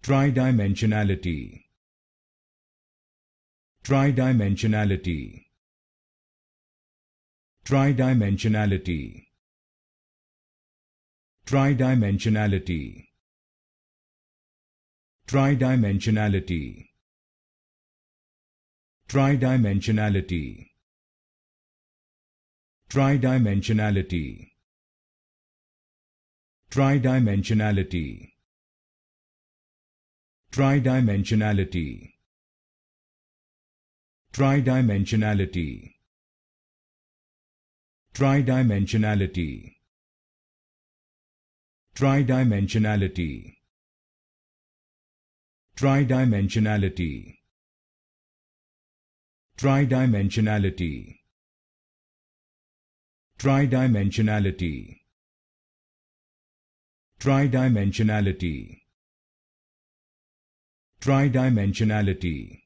Tridimensionality. Tridimensionality. Tridimensionality. Tridimensionality. Tridimensionality. Tridimensionality. Tridimensionality. Tridimensionality. Tridimensionality. Tridimensionality. Tridimensionality. Tridimensionality. Tridimensionality. Tridimensionality. Tridimensionality. Tridimensionality. Tridimensionality.